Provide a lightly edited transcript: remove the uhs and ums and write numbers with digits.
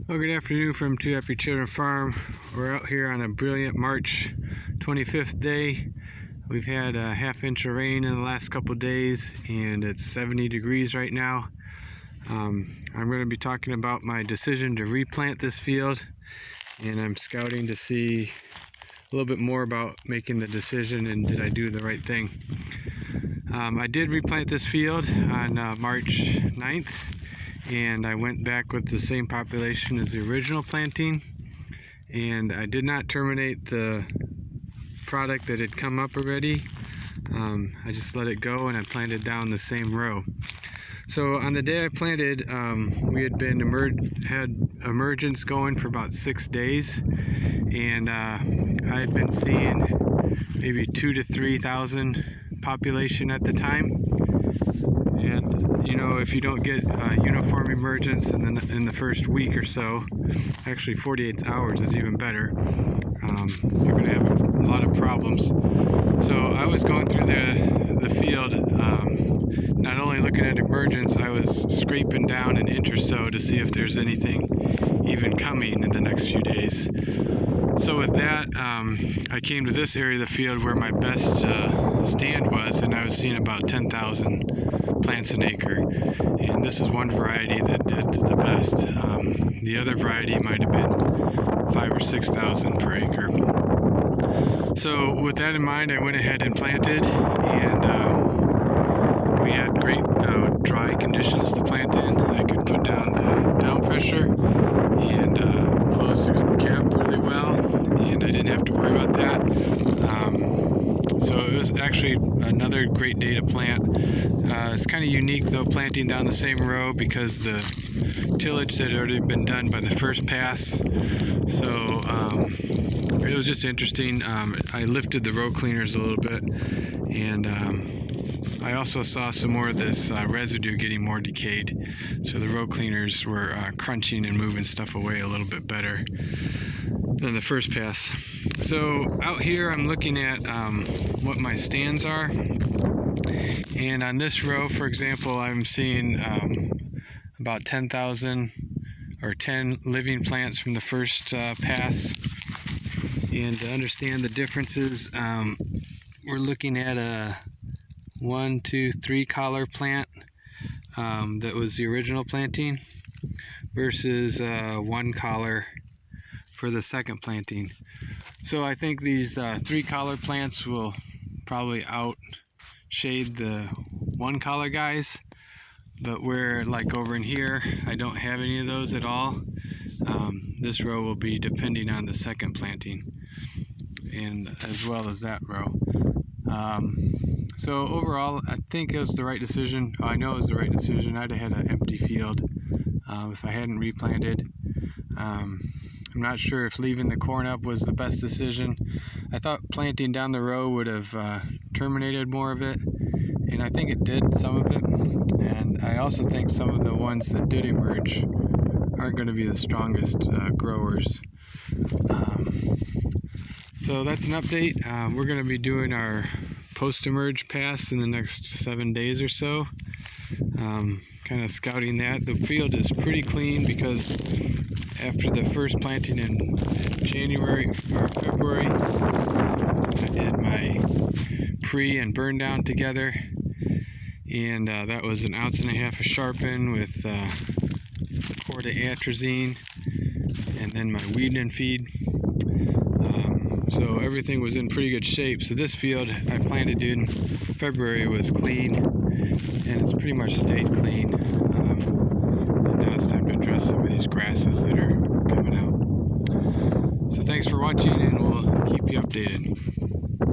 Well, good afternoon from Two Happy Children Farm. We're out here on a brilliant March 25th day. We've had a half-inch of rain in the last couple days and it's 70 degrees right now. I'm going to be talking about my decision to replant this field, and I'm scouting to see a little bit more about making the decision and did I do the right thing. I did replant this field on March 9th. And I went back with the same population as the original planting, and I did not terminate the product that had come up already. I just let it go and I planted down the same row. So on the day I planted, we had had emergence going for about 6 days, and I had been seeing maybe 2,000 to 3,000 population at the time. And you know, if you don't get uniform emergence in the first week or so, actually 48 hours is even better, you're going to have a lot of problems. So I was going through the field, not only looking at emergence, I was scraping down an inch or so to see if there's anything even coming in the next few days. So with that, I came to this area of the field where my best stand was, and I was seeing about 10,000 plants an acre, and this is one variety that did the best. The other variety might have been 5,000 or 6,000 per acre. So with that in mind, I went ahead and planted, and we had great dry conditions to plant in. I could put down the down pressure and close the gap really well, and I didn't have to worry about that. So it was actually another great day to plant. It's kind of unique though, planting down the same row, because the tillage had already been done by the first pass. So it was just interesting. I lifted the row cleaners a little bit, and I also saw some more of this residue getting more decayed. So the row cleaners were crunching and moving stuff away a little bit better than the first pass. So out here I'm looking at what my stands are. And on this row, for example, I'm seeing about 10,000 or 10 living plants from the first pass. And to understand the differences, we're looking at a 1, 2, 3 collar plant that was the original planting versus 1 collar for the second planting. So I think these 3 collar plants will probably outshade the 1 collar guys, but where like over in here I don't have any of those at all. This row will be depending on the second planting, and as well as that row. So overall, I think it was the right decision. I know it was the right decision. I'd have had an empty field if I hadn't replanted. I'm not sure if leaving the corn up was the best decision. I thought planting down the row would have terminated more of it, and I think it did some of it. And I also think some of the ones that did emerge aren't going to be the strongest growers. So that's an update. We're going to be doing our post-emerge pass in the next 7 days or so. Kind of scouting that. The field is pretty clean because after the first planting in January or February, I did my pre and burn down together, and that was 1.5 ounces of sharpen with quart of atrazine, and then my weed and feed. So everything was in pretty good shape. So this field I planted in February was clean, and it's pretty much stayed clean. And now it's time to address some of these grasses that are coming out. So thanks for watching, and we'll keep you updated.